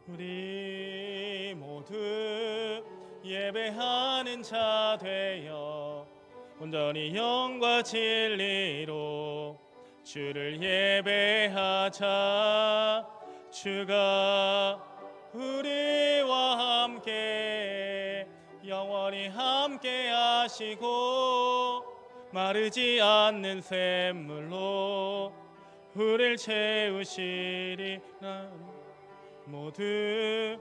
우리 모두 예배하는 자 되어 온전히 영과 진리로 주를 예배하자. 주가 우리와 함께 영원히 함께 하시고 마르지 않는 샘물로 우리를 채우시리라. 모두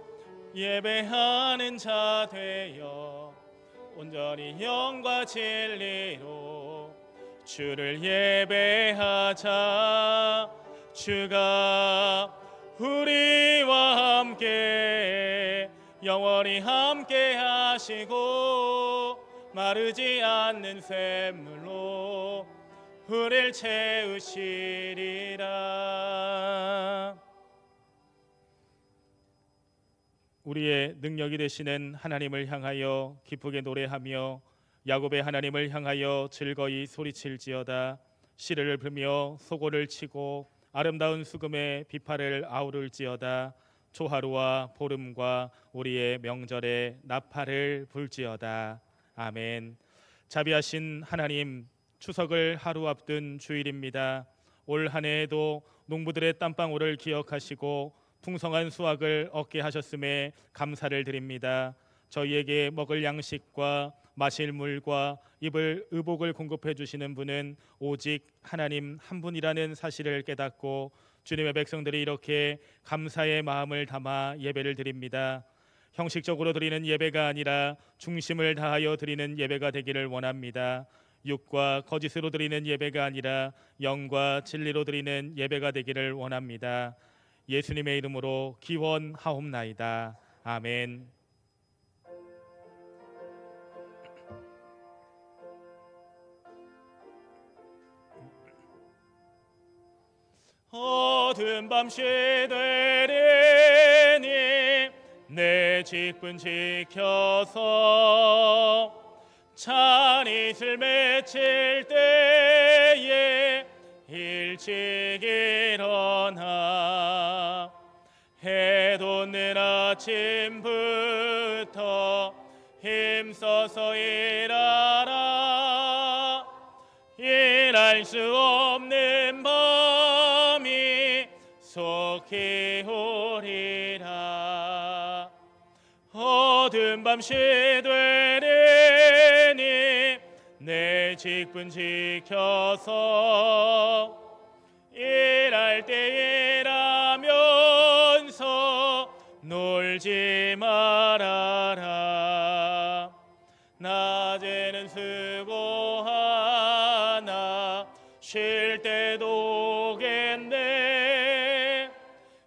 예배하는 자 되어 온전히 영과 진리로 주를 예배하자. 주가 우리와 함께 영원히 함께 하시고 마르지 않는 샘물로 우리를 채우시리라. 우리의 능력이 되시는 하나님을 향하여 기쁘게 노래하며 야곱의 하나님을 향하여 즐거이 소리칠지어다. 시르를 불며 소고를 치고 아름다운 수금의 비파를 아우를지어다. 초하루와 보름과 우리의 명절에 나팔을 불지어다. 아멘. 자비하신 하나님, 추석을 하루 앞둔 주일입니다. 올 한 해에도 농부들의 땀방울을 기억하시고 풍성한 수확을 얻게 하셨음에 감사를 드립니다. 저희에게 먹을 양식과 마실 물과 입을 의복을 공급해 주시는 분은 오직 하나님 한 분이라는 사실을 깨닫고 주님의 백성들이 이렇게 감사의 마음을 담아 예배를 드립니다. 형식적으로 드리는 예배가 아니라 중심을 다하여 드리는 예배가 되기를 원합니다. 육과 거짓으로 드리는 예배가 아니라 영과 진리로 드리는 예배가 되기를 원합니다. 예수님의 이름으로 기원하옵나이다. 아멘. 어두운 밤 시되리니 내 직분 지켜서 찬이슬 맺힐 때에 일찍 일어나 해 돋는 아침부터 힘써서 일하라. 일할 수 없는 밤이 속히 오리라. 어두운 밤 시되리니 내 직분 지켜서 일할 때 일하면서 놀지 말아라. 낮에는 수고하나 쉴 때도 오겠네.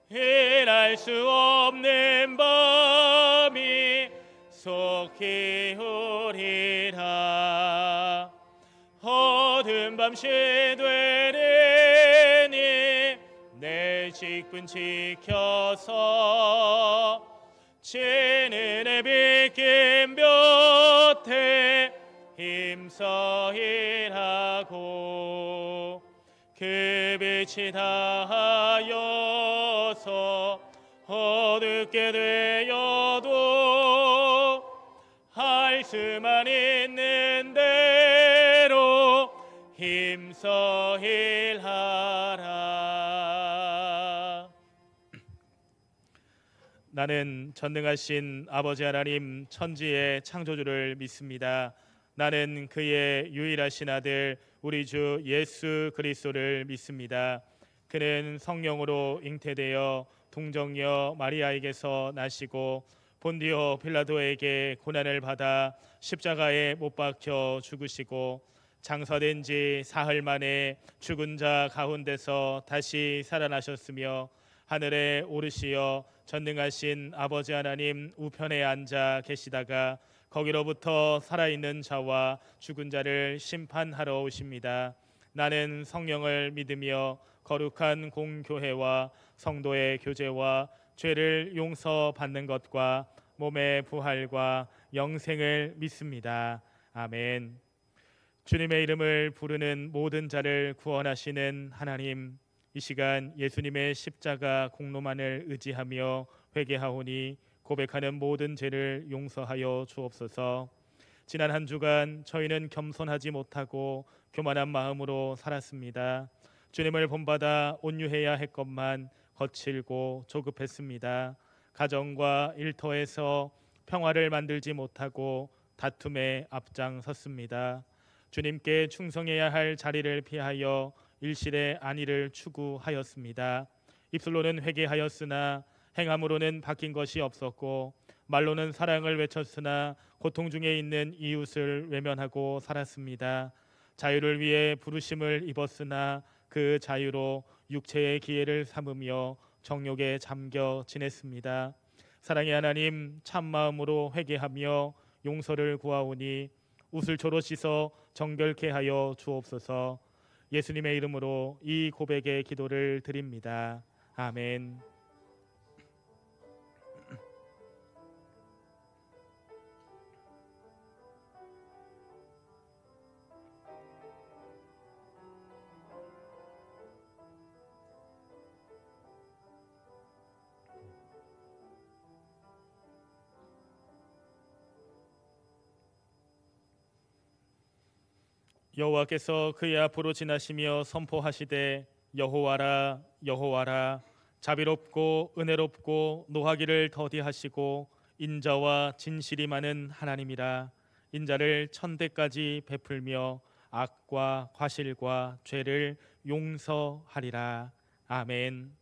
일할 수 없는 밤이 속히 오리라. 어두운 밤 시되리니 내 직분 지켜서 진은의 비긴 볕에 힘써 일하고 그 빛이 닿아여서 어둡게 되어도 할 수만 있는 대로 힘써 일하라. 나는 전능하신 아버지 하나님 천지의 창조주를 믿습니다. 나는 그의 유일하신 아들 우리 주 예수 그리스도를 믿습니다. 그는 성령으로 잉태되어 동정녀 마리아에게서 나시고 본디오 빌라도에게 고난을 받아 십자가에 못 박혀 죽으시고 장사된 지 사흘 만에 죽은 자 가운데서 다시 살아나셨으며 하늘에 오르시어 전능하신 아버지 하나님 우편에 앉아 계시다가 거기로부터 살아있는 자와 죽은 자를 심판하러 오십니다. 나는 성령을 믿으며 거룩한 공교회와 성도의 교제와 죄를 용서받는 것과 몸의 부활과 영생을 믿습니다. 아멘. 주님의 이름을 부르는 모든 자를 구원하시는 하나님, 이 시간 예수님의 십자가 공로만을 의지하며 회개하오니 고백하는 모든 죄를 용서하여 주옵소서. 지난 한 주간 저희는 겸손하지 못하고 교만한 마음으로 살았습니다. 주님을 본받아 온유해야 했건만 거칠고 조급했습니다. 가정과 일터에서 평화를 만들지 못하고 다툼에 앞장섰습니다. 주님께 충성해야 할 자리를 피하여 일실의 안위를 추구하였습니다. 입술로는 회개하였으나 행함으로는 바뀐 것이 없었고 말로는 사랑을 외쳤으나 고통 중에 있는 이웃을 외면하고 살았습니다. 자유를 위해 부르심을 입었으나 그 자유로 육체의 기회를 삼으며 정욕에 잠겨 지냈습니다. 사랑의 하나님, 참 마음으로 회개하며 용서를 구하오니 우슬초로 씻어 정결케 하여 주옵소서. 예수님의 이름으로 이 고백의 기도를 드립니다. 아멘. 여호와께서 그의 앞으로 지나시며 선포하시되 여호와라 여호와라 자비롭고 은혜롭고 노하기를 더디하시고 인자와 진실이 많은 하나님이라. 인자를 천대까지 베풀며 악과 과실과 죄를 용서하리라. 아멘.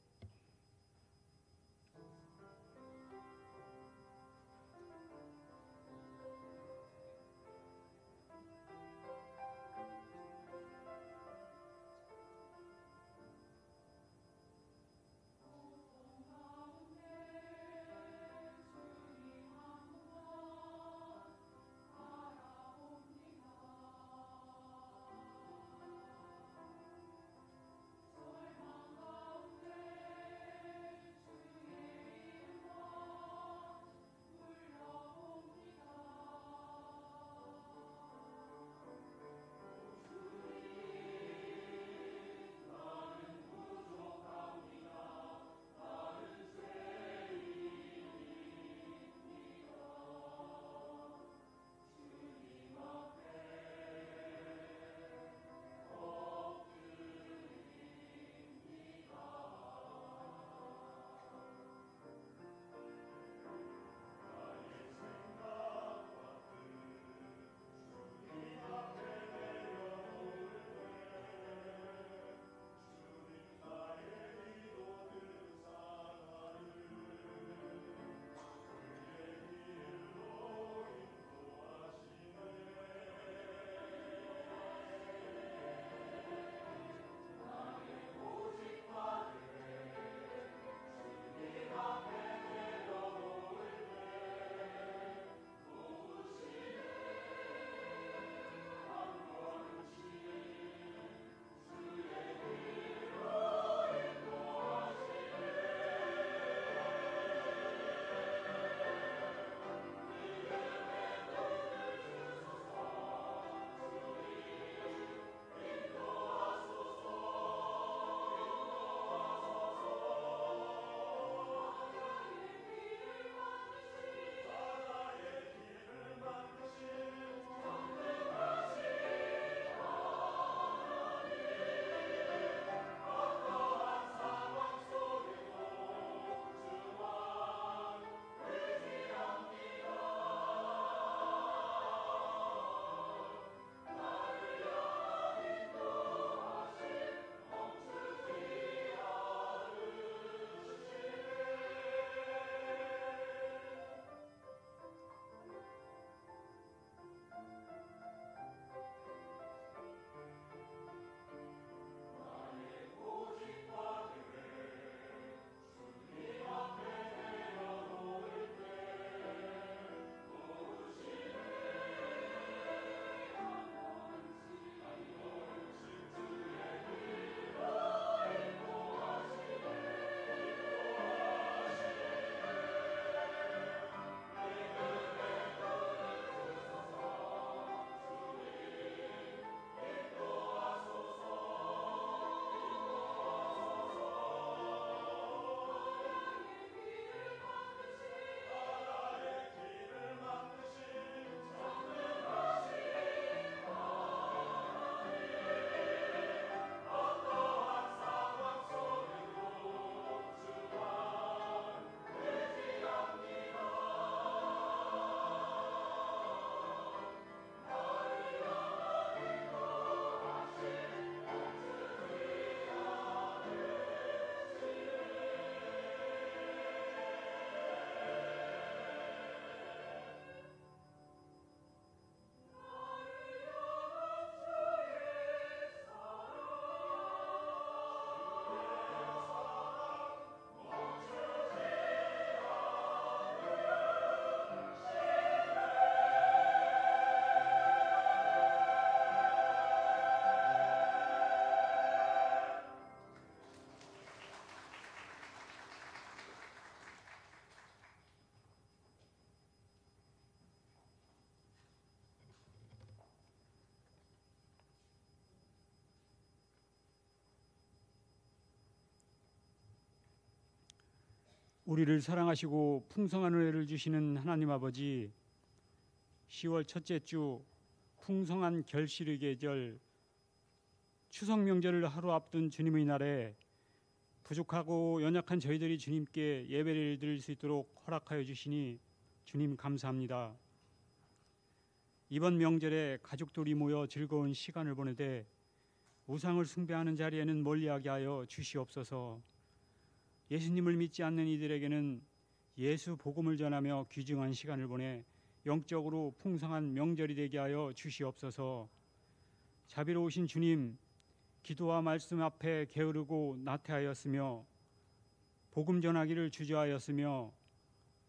우리를 사랑하시고 풍성한 은혜를 주시는 하나님 아버지, 10월 첫째 주 풍성한 결실의 계절 추석 명절을 하루 앞둔 주님의 날에 부족하고 연약한 저희들이 주님께 예배를 드릴 수 있도록 허락하여 주시니 주님 감사합니다. 이번 명절에 가족들이 모여 즐거운 시간을 보내되 우상을 숭배하는 자리에는 멀리하게 하여 주시옵소서. 예수님을 믿지 않는 이들에게는 예수 복음을 전하며 귀중한 시간을 보내 영적으로 풍성한 명절이 되게 하여 주시옵소서. 자비로우신 주님, 기도와 말씀 앞에 게으르고 나태하였으며 복음 전하기를 주저하였으며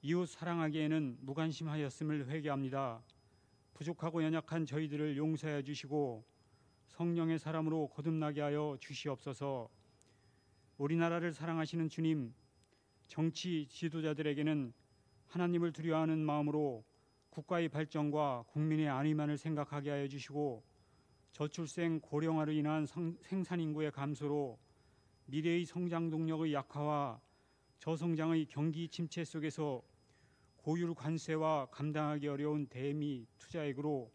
이웃 사랑하기에는 무관심하였음을 회개합니다. 부족하고 연약한 저희들을 용서해 주시고 성령의 사람으로 거듭나게 하여 주시옵소서. 우리나라를 사랑하시는 주님, 정치 지도자들에게는 하나님을 두려워하는 마음으로 국가의 발전과 국민의 안위만을 생각하게 하여 주시고 저출생 고령화로 인한 생산인구의 감소로 미래의 성장 동력의 약화와 저성장의 경기 침체 속에서 고율 관세와 감당하기 어려운 대미 투자액으로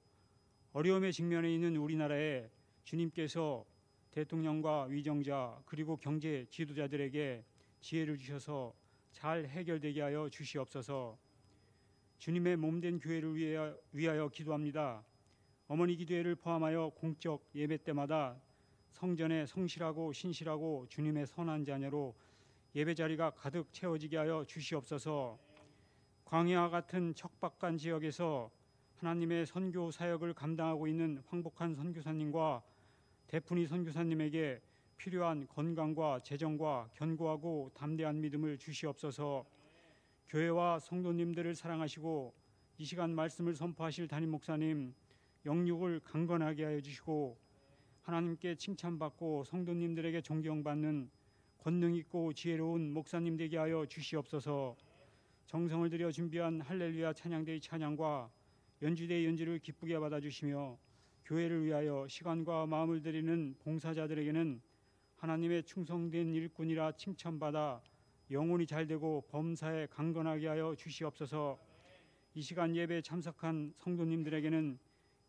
어려움에 직면해 있는 우리나라에 주님께서 대통령과 위정자 그리고 경제 지도자들에게 지혜를 주셔서 잘 해결되게 하여 주시옵소서. 주님의 몸된 교회를 위하여 기도합니다. 어머니 기도회를 포함하여 공적 예배 때마다 성전에 성실하고 신실하고 주님의 선한 자녀로 예배 자리가 가득 채워지게 하여 주시옵소서. 광야와 같은 척박한 지역에서 하나님의 선교 사역을 감당하고 있는 황복한 선교사님과 대푼이 선교사님에게 필요한 건강과 재정과 견고하고 담대한 믿음을 주시옵소서. 교회와 성도님들을 사랑하시고 이 시간 말씀을 선포하실 담임 목사님 영육을 강건하게 하여 주시고 하나님께 칭찬받고 성도님들에게 존경받는 권능 있고 지혜로운 목사님 되게 하여 주시옵소서. 정성을 들여 준비한 할렐루야 찬양대의 찬양과 연주대의 연주를 기쁘게 받아주시며 교회를 위하여 시간과 마음을 드리는 봉사자들에게는 하나님의 충성된 일꾼이라 칭찬받아 영혼이 잘되고 범사에 강건하게 하여 주시옵소서. 이 시간 예배에 참석한 성도님들에게는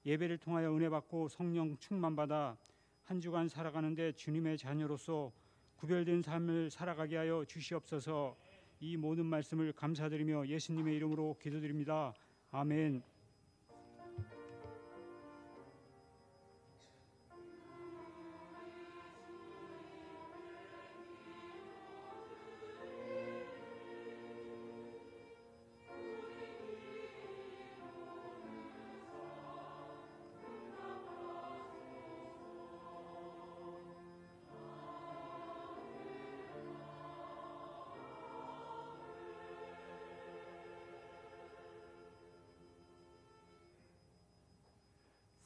예배를 통하여 은혜 받고 성령 충만받아 한 주간 살아가는데 주님의 자녀로서 구별된 삶을 살아가게 하여 주시옵소서. 이 모든 말씀을 감사드리며 예수님의 이름으로 기도드립니다. 아멘.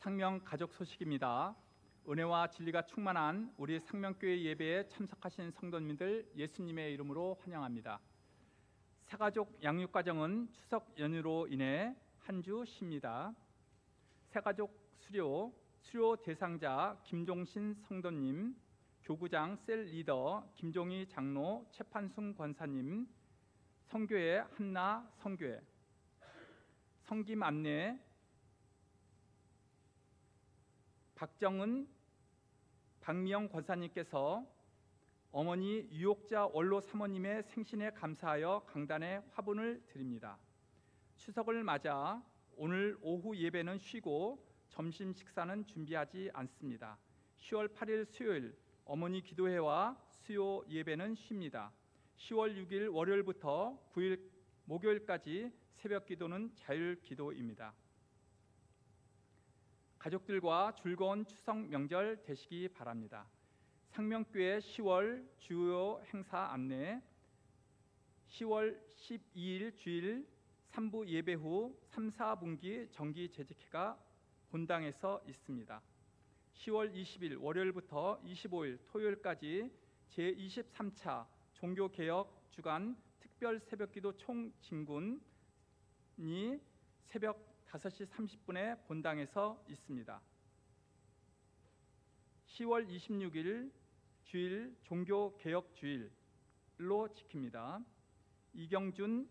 상명 가족 소식입니다. 은혜와 진리가 충만한 우리 상명교회 예배에 참석하신 성도님들 예수님의 이름으로 환영합니다. 새가족 양육과정은 추석 연휴로 인해 한 주 쉽니다. 새가족 수료 대상자 김종신 성도님, 교구장 셀 리더 김종희 장로, 최판순 권사님, 성교회 한나 성교회, 성김 안내 박정은 박미영 권사님께서 어머니 유혹자 원로 사모님의 생신에 감사하여 강단에 화분을 드립니다. 추석을 맞아 오늘 오후 예배는 쉬고 점심 식사는 준비하지 않습니다. 10월 8일 수요일 어머니 기도회와 수요 예배는 쉽니다. 10월 6일 월요일부터 9일 목요일까지 새벽 기도는 자율 기도입니다. 가족들과 즐거운 추석 명절 되시기 바랍니다. 상명교회 10월 주요 행사 안내 10월 12일 주일 3부 예배 후 3, 4분기 정기 재직회가 본당에서 있습니다. 10월 20일 월요일부터 25일 토요일까지 제23차 종교개혁 주간 특별 새벽기도 총진군이 새벽 5시 30분에 본당에서 있습니다. 10월 26일 주일 종교개혁 주일로 지킵니다. 이경준,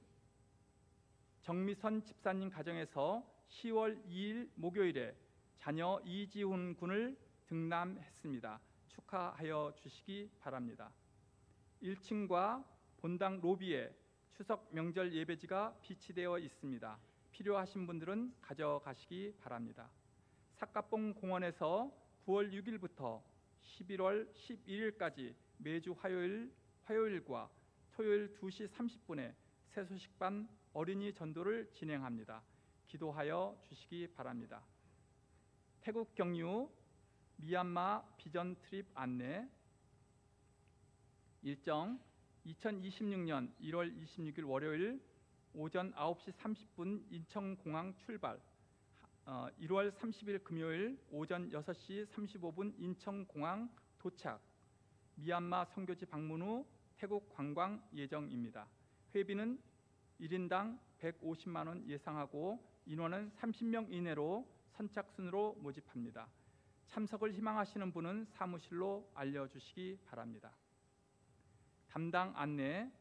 정미선 집사님 가정에서 10월 2일 목요일에 자녀 이지훈 군을 등남했습니다. 축하하여 주시기 바랍니다. 1층과 본당 로비에 추석 명절 예배지가 비치되어 있습니다. 필요하신 분들은 가져가시기 바랍니다. 삿갓봉 공원에서 9월 6일부터 11월 12일까지 매주 화요일과 토요일 2시 30분에 세소식반 어린이 전도를 진행합니다. 기도하여 주시기 바랍니다. 태국 경유 미얀마 비전 트립 안내 일정 2026년 1월 26일 월요일 오전 9시 30분 인천공항 출발, 1월 30일 금요일 오전 6시 35분 인천공항 도착, 미얀마 선교지 방문 후 태국 관광 예정입니다. 회비는 1인당 150만 원 예상하고 인원은 30명 이내로 선착순으로 모집합니다. 참석을 희망하시는 분은 사무실로 알려주시기 바랍니다. 담당 안내,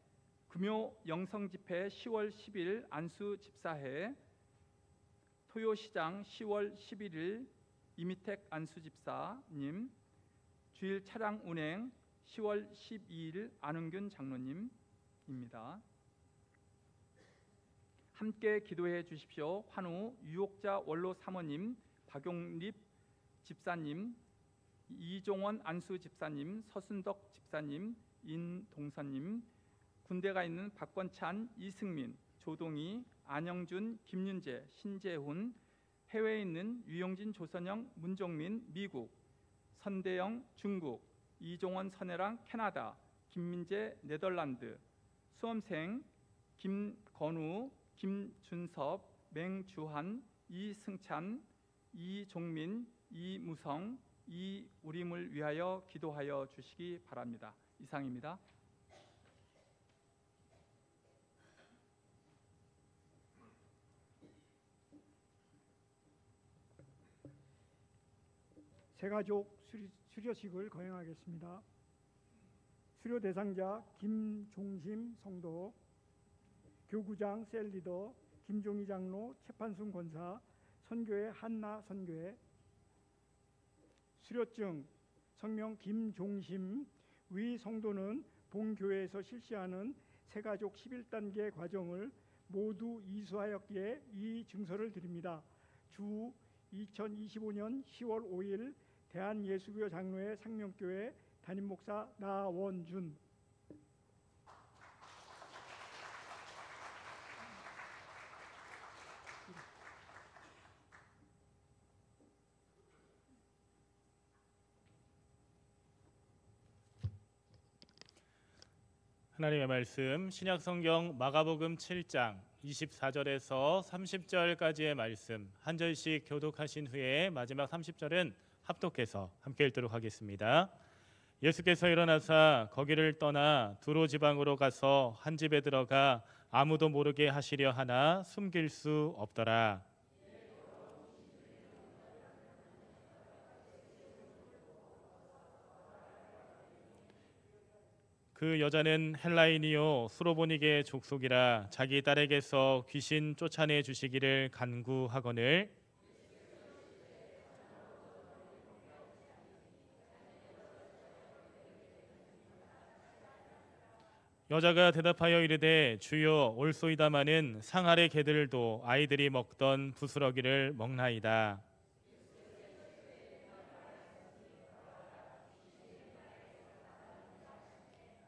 금요 영성집회 10월 10일 안수집사회, 토요시장 10월 11일 이미택 안수집사님, 주일 차량 운행 10월 12일 안은균 장로님입니다. 함께 기도해 주십시오. 환우 유혹자 원로 사모님, 박용립 집사님, 이종원 안수 집사님, 서순덕 집사님, 인동선님, 군대가 있는 박권찬, 이승민, 조동희, 안영준, 김윤재, 신재훈, 해외에 있는 유영진, 조선영, 문종민, 미국, 선대영, 중국, 이종원, 선혜랑, 캐나다, 김민재, 네덜란드, 수험생 김건우, 김준섭, 맹주한, 이승찬, 이종민, 이무성, 이우림을 위하여 기도하여 주시기 바랍니다. 이상입니다. 새가족 수료식을 거행하겠습니다. 수료 대상자 김종심 성도, 교구장 셀리더 김종희 장로, 최판순 권사, 선교회 한나 선교회. 수료증 성명 김종심 위 성도는 본교회에서 실시하는 새가족 11단계 과정을 모두 이수하였기에 이 증서를 드립니다. 주 2025년 10월 5일 대한예수교 장로회 상명교회 담임목사 나원준. 하나님의 말씀 신약성경 마가복음 7장 24절에서 30절까지의 말씀 한 절씩 교독하신 후에 마지막 30절은 합독해서 함께 읽도록 하겠습니다. 예수께서 일어나사 거기를 떠나 두로 지방으로 가서 한 집에 들어가 아무도 모르게 하시려 하나 숨길 수 없더라. 그 여자는 헬라인이요 수로보니게 족속이라 자기 딸에게서 귀신 쫓아내 주시기를 간구하거늘 여자가 대답하여 이르되 주여 올소이다마는 상 아래 개들도 아이들이 먹던 부스러기를 먹나이다.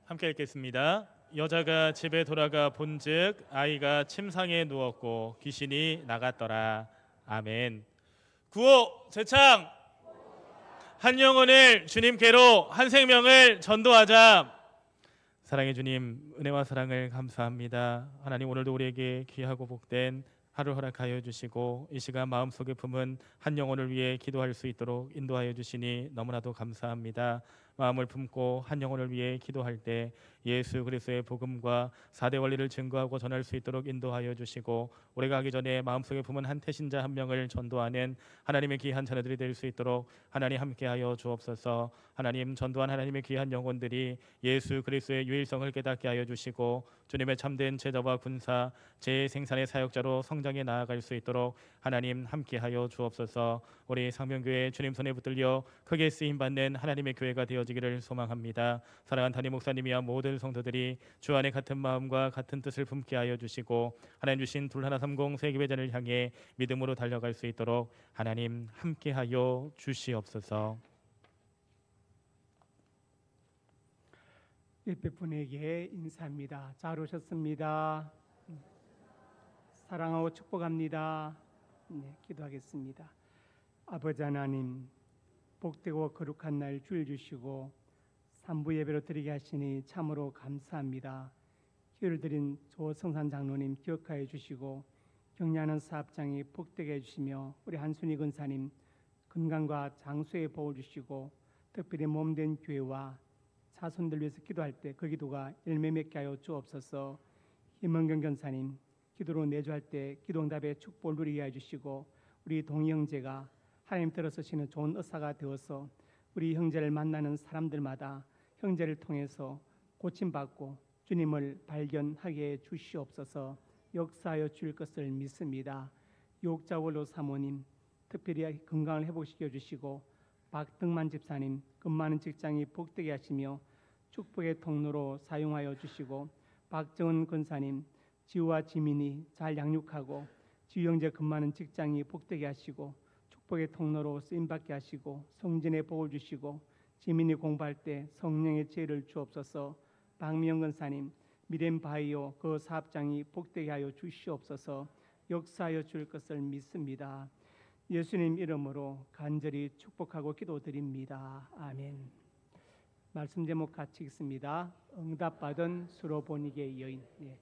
함께 읽겠습니다. 여자가 집에 돌아가 본즉 아이가 침상에 누웠고 귀신이 나갔더라. 아멘. 구호 제창. 한 영혼을 주님께로, 한 생명을 전도하자. 사랑의 주님, 은혜와 사랑을 감사합니다. 하나님, 오늘도 우리에게 귀하고 복된 하루 허락하여 주시고 이 시간 마음속에 품은 한 영혼을 위해 기도할 수 있도록 인도하여 주시니 너무나도 감사합니다. 마음을 품고 한 영혼을 위해 기도할 때 예수 그리스도의 복음과 4대 원리를 증거하고 전할 수 있도록 인도하여 주시고 올해가 하기 전에 마음속에 품은 한 태신자 한 명을 전도하는 하나님의 귀한 자녀들이 될 수 있도록 하나님 함께하여 주옵소서. 하나님 전도한 하나님의 귀한 영혼들이 예수 그리스도의 유일성을 깨닫게 하여 주시고 주님의 참된 제자와 군사 재생산의 사역자로 성장해 나아갈 수 있도록 하나님 함께하여 주옵소서. 우리 상명교회 주님 손에 붙들려 크게 쓰임 받는 하나님의 교회가 되어지기를 소망합니다. 사랑하는 담임 목사님이야 모든 성도들이 주 안에 같은 마음과 같은 뜻을 품게 하여 주시고 하나님 주신 둘130 세계배전을 향해 믿음으로 달려갈 수 있도록 하나님 함께하여 주시옵소서. 옆에 분에게 인사합니다. 잘 오셨습니다. 사랑하고 축복합니다. 네, 기도하겠습니다. 아버지 하나님, 복되고 거룩한 날 주일 주시고 삼부 예배로 드리게 하시니 참으로 감사합니다. 기회를 드린 조성산 장로님 기억하여 주시고 격려하는 사업장이 복되게 해주시며 우리 한순희 근사님 건강과 장수의 복을 주시고 특별히 몸된 교회와 자손들 위해서 기도할 때 그 기도가 열매 맺게 하여 주옵소서. 김은경 견사님 기도로 내주할 때 기도응답의 축복을 누리게 해주시고 우리 동희 형제가 하나님 들어서시는 좋은 의사가 되어서 우리 형제를 만나는 사람들마다 형제를 통해서 고침받고 주님을 발견하게 해 주시옵소서. 역사하여 주실 것을 믿습니다. 유혹자원로 사모님 특별히 건강을 회복시켜 주시고 박등만 집사님 근무하는 직장이 복되게 하시며 축복의 통로로 사용하여 주시고 박정은 권사님 지우와 지민이 잘 양육하고 지우 형제 근무하는 직장이 복되게 하시고 축복의 통로로 쓰임받게 하시고 성진의 복을 주시고 지민이 공부할 때 성령의 지혜를 주옵소서. 박미영 권사님 미래인 바이오 그 사업장이 복되게 하여 주시옵소서. 역사하여 줄 것을 믿습니다. 예수님 이름으로 간절히 축복하고 기도드립니다. 아멘. 말씀 제목 같이 읽습니다. 응답받은 수로보니게 여인. 네.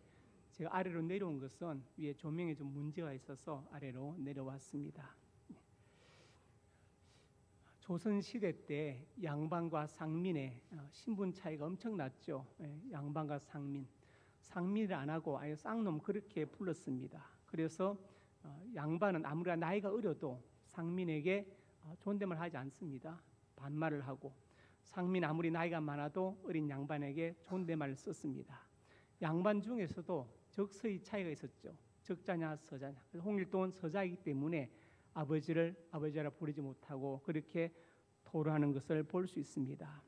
제가 아래로 내려온 것은 위에 조명에 좀 문제가 있어서 아래로 내려왔습니다. 조선 시대 때 양반과 상민의 신분 차이가 엄청났죠. 양반과 상민. 상민을 안 하고 아예 쌍놈 그렇게 불렀습니다. 그래서 양반은 아무리 나이가 어려도 상민에게 존댓말 하지 않습니다. 반말을 하고 상민 아무리 나이가 많아도 어린 양반에게 존댓말을 썼습니다. 양반 중에서도 적서의 차이가 있었죠. 적자냐 서자냐. 홍길동은 서자이기 때문에 아버지를 아버지라 부르지 못하고 그렇게 토로하는 것을 볼 수 있습니다.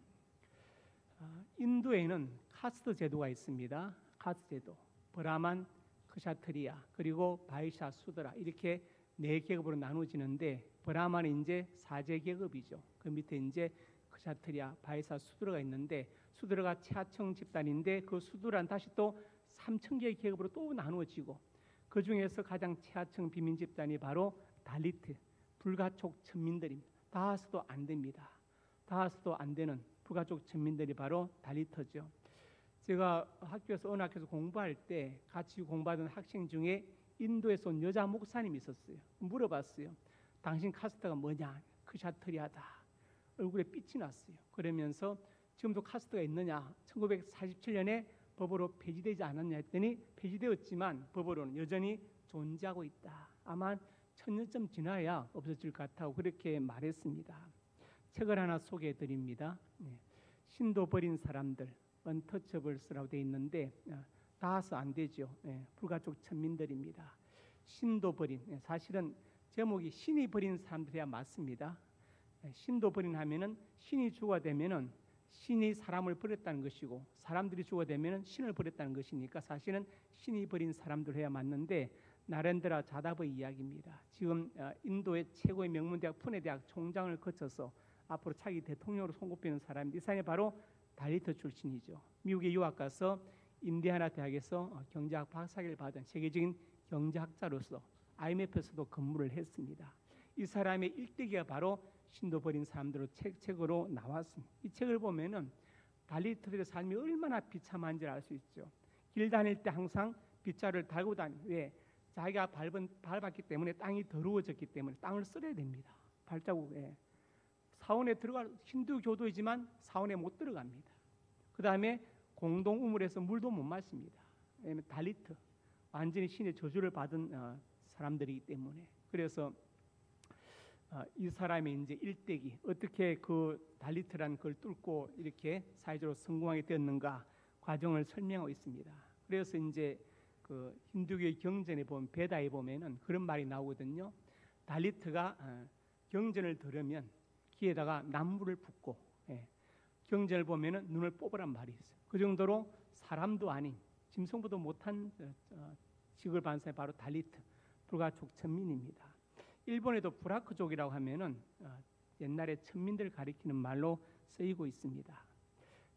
인도에는 카스트 제도가 있습니다. 카스트 제도. 브라만, 크샤트리아 그리고 바이샤, 수드라 이렇게 4계급으로 나누어지는데 브라만은 이제 4제 계급이죠. 그 밑에 이제 크샤트리아, 바이샤, 수드라가 있는데 수드라가 최하층 집단인데 그 수드라는 다시 또 3,000개의 계급으로 또 나누어지고 그 중에서 가장 최하층 비민 집단이 바로 달리트, 불가촉 천민들입니다. 다 해서도 안 됩니다. 다 해서도 안 되는 불가촉 천민들이 바로 달리트죠. 제가 학교에서 어느 학교에서 공부할 때 같이 공부하던 학생 중에 인도에서 온 여자 목사님이 있었어요. 물어봤어요. 당신 카스트가 뭐냐? 크샤트리아다. 얼굴에 삐치 났어요. 그러면서 지금도 카스트가 있느냐? 1947년에 법으로 폐지되지 않았냐 했더니 폐지되었지만 법으로는 여전히 존재하고 있다. 아마 1000년쯤 지나야 없어질 것 같다고 그렇게 말했습니다. 책을 하나 소개해 드립니다. 신도 버린 사람들 언터처블스라고 되어 있는데 다 해서 안 되죠. 불가촉 천민들입니다. 신도 버린 사실은 제목이 신이 버린 사람들이야 맞습니다. 신도 버린 하면은 신이 주가 되면은 신이 사람을 버렸다는 것이고 사람들이 주가 되면은 신을 버렸다는 것이니까 사실은 신이 버린 사람들 해야 맞는데 나렌드라 자다브의 이야기입니다. 지금 인도의 최고의 명문대학 푸네 대학 총장을 거쳐서 앞으로 차기 대통령으로 손꼽히는 사람인데 이 사람이 바로 달리트 출신이죠. 미국에 유학 가서 인디아나 대학에서 경제학 박사학위를 받은 세계적인 경제학자로서 IMF에서도 근무를 했습니다. 이 사람의 일대기가 바로 신도 버린 사람들로 책으로 나왔습니다. 이 책을 보면은 달리트들의 삶이 얼마나 비참한지를 알 수 있죠. 길 다닐 때 항상 빗자루를 달고 다니. 왜? 자기가 밟았기 때문에 땅이 더러워졌기 때문에 땅을 쓸어야 됩니다. 발자국에 사원에 들어갈 힌두 교도이지만 사원에 못 들어갑니다. 그 다음에 공동 우물에서 물도 못 마십니다. 왜냐하면 달리트 완전히 신의 저주를 받은 사람들이기 때문에. 그래서 이 사람의 이제 일대기 어떻게 그 달리트란 걸 뚫고 이렇게 사회적으로 성공하게 되었는가 과정을 설명하고 있습니다. 그래서 이제 그 힌두교의 경전에 보면 베다에 보면은 그런 말이 나오거든요. 달리트가 경전을 들으면 귀에다가 나무를 붓고 경전을 보면은 눈을 뽑으란 말이 있어요. 그 정도로 사람도 아닌 짐승보다 못한 직을 받은 사람이 바로 달리트 불가촉 천민입니다. 일본에도 브라크족이라고 하면은 옛날에 천민들 가리키는 말로 쓰이고 있습니다.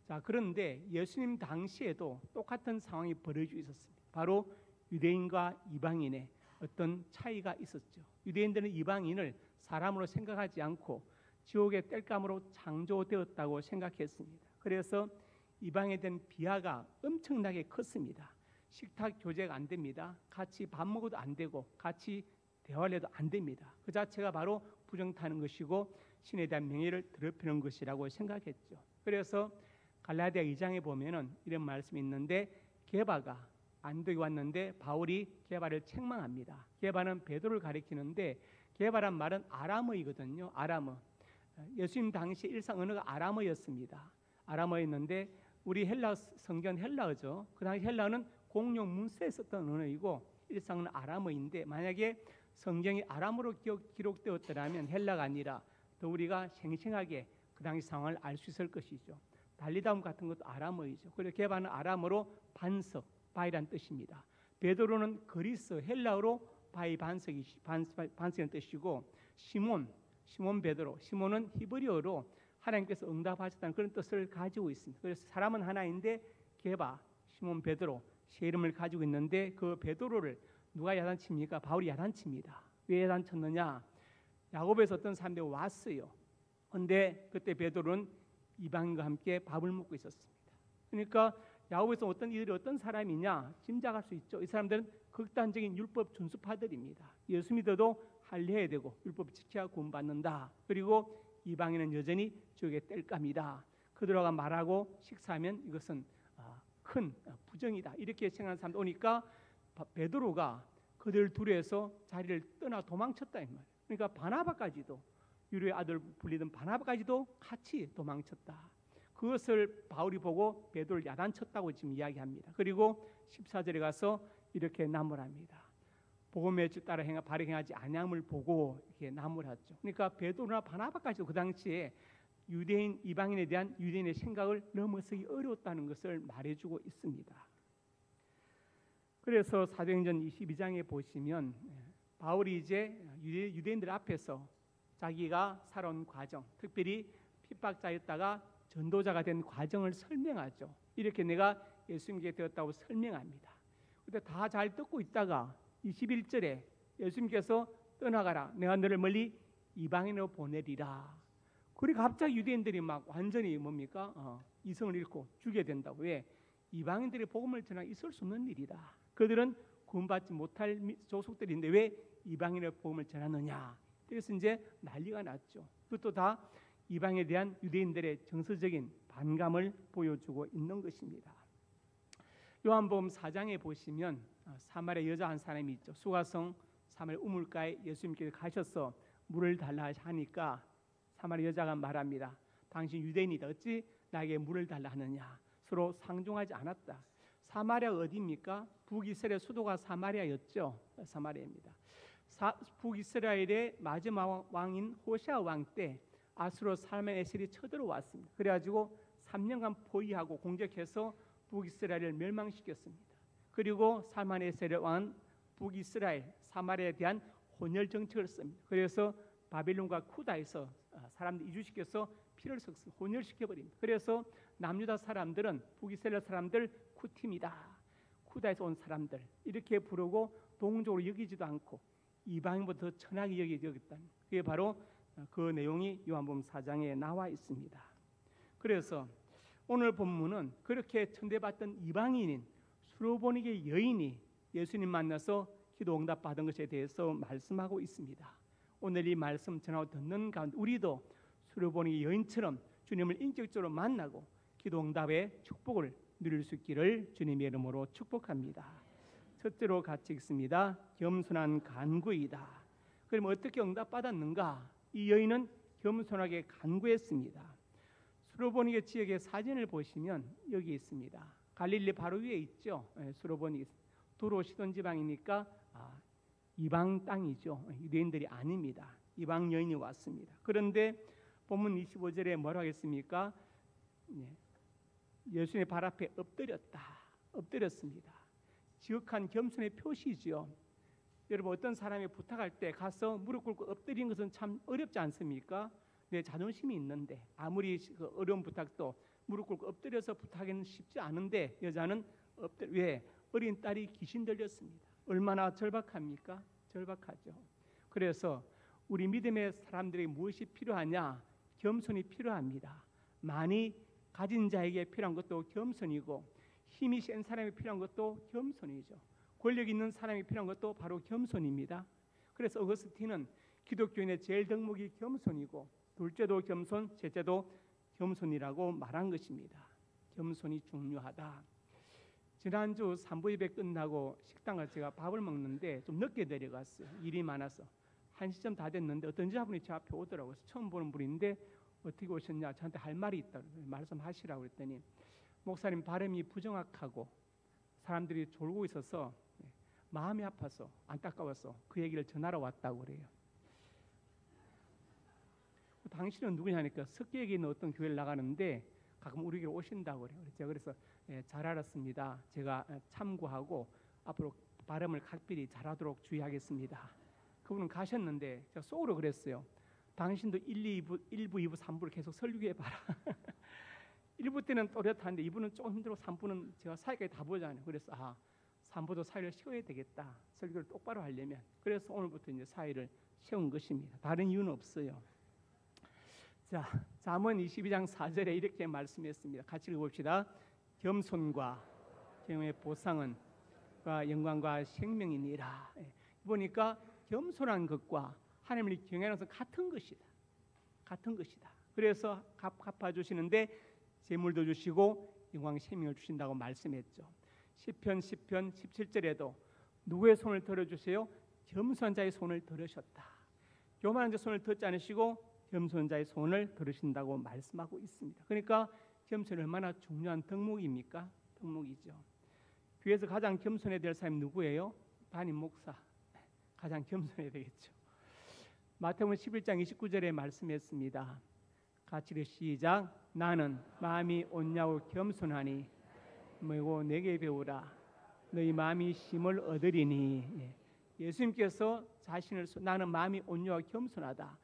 자, 그런데 예수님 당시에도 똑같은 상황이 벌어지고 있었습니다. 바로 유대인과 이방인의 어떤 차이가 있었죠. 유대인들은 이방인을 사람으로 생각하지 않고 지옥의 땔감으로 창조되었다고 생각했습니다. 그래서 이방에 대한 비하가 엄청나게 컸습니다. 식탁 교제가 안 됩니다. 같이 밥 먹어도 안 되고 같이 대화를 해도 안 됩니다. 그 자체가 바로 부정타는 것이고 신에 대한 명예를 더럽히는 것이라고 생각했죠. 그래서 갈라디아 2장에 보면은 이런 말씀이 있는데 게바가 안독에 왔는데 바울이 게바를 책망합니다. 게바는 베드로를 가리키는데 게바란 말은 아람어이거든요. 아람어. 예수님 당시 일상 언어가 아람어였습니다. 아람어였는데 우리 헬라 성경 헬라어죠. 그 당시 헬라어는 공용 문서에 썼던 언어이고 일상은 아람어인데 만약에 성경이 아람어로 기록되었더라면 헬라가 아니라 더 우리가 생생하게 그 당시 상황을 알 수 있을 것이죠. 달리다움 같은 것도 아람어이죠. 그리고 게바는 아람어로 반석, 바이란 뜻입니다. 베드로는 그리스 헬라어로 바이 반석이라는 뜻이고 시몬 베드로, 시몬은 히브리어로 하나님께서 응답하셨다는 그런 뜻을 가지고 있습니다. 그래서 사람은 하나인데 게바, 시몬 베드로 세 이름을 가지고 있는데 그 베드로를 누가 야단칩니까? 바울이 야단칩니다. 왜 야단쳤느냐? 야곱에서 어떤 사람들이 왔어요. 그런데 그때 베드로는 이방인과 함께 밥을 먹고 있었습니다. 그러니까 야곱에서 어떤 이들이 어떤 사람이냐 짐작할 수 있죠. 이 사람들은 극단적인 율법 준수파들입니다. 예수 믿어도 할례해야 되고 율법 지켜야 구원받는다. 그리고 이방인은 여전히 지옥의 땔감이다. 그들과 말하고 식사하면 이것은 큰 부정이다. 이렇게 생각하는 사람도 오니까 베드로가 그들 둘에서 자리를 떠나 도망쳤다 이 말이에요. 그러니까 바나바까지도 유리의 아들 불리던 바나바까지도 같이 도망쳤다. 그것을 바울이 보고 베드로를 야단쳤다고 지금 이야기합니다. 그리고 14절에 가서 이렇게 나무랍니다. 복음의 질 따라 발행하지 아니함을 보고 이렇게 나무랐죠. 그러니까 베드로나 바나바까지도 그 당시에 유대인 이방인에 대한 유대인의 생각을 넘어서기 어려웠다는 것을 말해주고 있습니다. 그래서 사도행전 22장에 보시면 바울이 이제 유대인들 앞에서 자기가 살아온 과정, 특별히 핍박자였다가 전도자가 된 과정을 설명하죠. 이렇게 내가 예수님께 되었다고 설명합니다. 근데 다 잘 듣고 있다가 21절에 예수님께서 떠나가라. 내가 너를 멀리 이방인으로 보내리라. 그리고 갑자기 유대인들이 막 완전히 뭡니까? 이성을 잃고 죽게 된다고. 왜? 이방인들이 복음을 전하기 있을 수 없는 일이다. 그들은 구원받지 못할 족속들인데 왜 이방인의 복음을 전하느냐. 그래서 이제 난리가 났죠. 그것도 다 이방에 대한 유대인들의 정서적인 반감을 보여주고 있는 것입니다. 요한복음 4장에 보시면 사마리아 여자 한 사람이 있죠. 수가성 사마리아 우물가에 예수님께서 가셔서 물을 달라 하니까 사마리아 여자가 말합니다. 당신 유대인이다. 어찌 나에게 물을 달라 하느냐. 서로 상종하지 않았다. 사마리아 어디입니까? 북이스라엘 수도가 사마리아였죠. 사마리아입니다. 북이스라엘의 마지막 왕인 호시아 왕 때 아수르 살만에셀이 쳐들어왔습니다. 그래가지고 3년간 포위하고 공격해서 북이스라엘을 멸망시켰습니다. 그리고 살만에셀 왕은 북이스라엘 사마리아에 대한 혼혈 정책을 씁니다. 그래서 바빌론과 쿠다에서 사람들 이주시켜서 피를 섞어 혼혈시켜버립니다. 그래서 남유다 사람들은 북이스라엘 사람들 쿠팀이다. 쿠다에서 온 사람들 이렇게 부르고 동족으로 여기지도 않고 이방인보다 더 천하게 여겼다는 그게 바로 그 내용이 요한복음 4장에 나와 있습니다. 그래서 오늘 본문은 그렇게 천대받던 이방인인 수로보니게 여인이 예수님 만나서 기도 응답 받은 것에 대해서 말씀하고 있습니다. 오늘 이 말씀 전하고 듣는 가운데 우리도 수로보니 여인처럼 주님을 인격적으로 만나고 기도 응답의 축복을 누릴 수 있기를 주님의 이름으로 축복합니다. 첫째로 같이 읽습니다. 겸손한 간구이다. 그럼 어떻게 응답받았는가? 이 여인은 겸손하게 간구했습니다. 수로보니 지역의 사진을 보시면 여기 있습니다. 갈릴리 바로 위에 있죠. 수로보니 두로 시돈 지방이니까 이방 땅이죠. 유대인들이 아닙니다. 이방 여인이 왔습니다. 그런데 본문 25절에 뭐라고 했습니까? 예수님의 발 앞에 엎드렸습니다. 지극한 겸손의 표시죠. 여러분 어떤 사람이 부탁할 때 가서 무릎 꿇고 엎드리는 것은 참 어렵지 않습니까? 내 자존심이 있는데 아무리 그 어려운 부탁도 무릎 꿇고 엎드려서 부탁하기는 쉽지 않은데 여자는 왜? 어린 딸이 귀신 들렸습니다. 얼마나 절박합니까? 절박하죠. 그래서 우리 믿음의 사람들에게 무엇이 필요하냐? 겸손이 필요합니다. 많이 가진 자에게 필요한 것도 겸손이고 힘이 센 사람이 필요한 것도 겸손이죠. 권력 있는 사람이 필요한 것도 바로 겸손입니다. 그래서 어거스틴은 기독교인의 제일 덕목이 겸손이고 둘째도 겸손, 셋째도 겸손이라고 말한 것입니다. 겸손이 중요하다. 지난주 산부 예배 끝나고 식당 가서 제가 밥을 먹는데 좀 늦게 내려갔어요. 일이 많아서 1시쯤 다 됐는데 어떤 여자분이 제 앞에 오더라고요. 처음 보는 분인데 어떻게 오셨냐? 저한테 할 말이 있다고 말씀하시라고 했더니 목사님 발음이 부정확하고 사람들이 졸고 있어서 마음이 아파서 안타까워서 그 얘기를 전하러 왔다고 그래요. 당신은 누구냐니까 석계에 있는 어떤 교회를 나가는데 가끔 우리 교회 오신다고 그래요. 제가 그래서 잘 알았습니다. 제가 참고하고 앞으로 발음을 각별히 잘하도록 주의하겠습니다. 그분은 가셨는데 제가 속으로 그랬어요. 당신도 1, 2부, 2부, 3부를 계속 설교해봐라. 1부 때는 또렷한데 2부는 조금 힘들고 3부는 제가 사회까지 다 보잖아요. 그래서 3부도 사회를 세워야 되겠다. 설교를 똑바로 하려면. 그래서 오늘부터 이제 사회를 세운 것입니다. 다른 이유는 없어요. 자, 잠언 22장 4절에 이렇게 말씀했습니다. 같이 읽어봅시다. 겸손과 경외의 보상은 영광과 생명이니라. 보니까 겸손한 것과 하나님을 경외하는 것은 같은 것이다. 같은 것이다. 그래서 갚아주시는데 재물도 주시고 영광 생명을 주신다고 말씀했죠. 시편 17절에도 누구의 손을 들어주세요? 겸손한 자의 손을 들으셨다. 교만한 자의 손을 듣지 않으시고 겸손한 자의 손을 들으신다고 말씀하고 있습니다. 그러니까 겸손이 얼마나 중요한 덕목입니까? 덕목이죠. 교회에서 가장 겸손해야 될 사람이 누구예요? 담임 목사. 가장 겸손해야 되겠죠. 마태복음 11장 29절에 말씀했습니다. 같이 시작. 나는 마음이 온유하고 겸손하니 뭐고 내게 배우라. 너희 마음이 힘을 얻으리니. 예수님께서 자신을 나는 마음이 온유하고 겸손하다.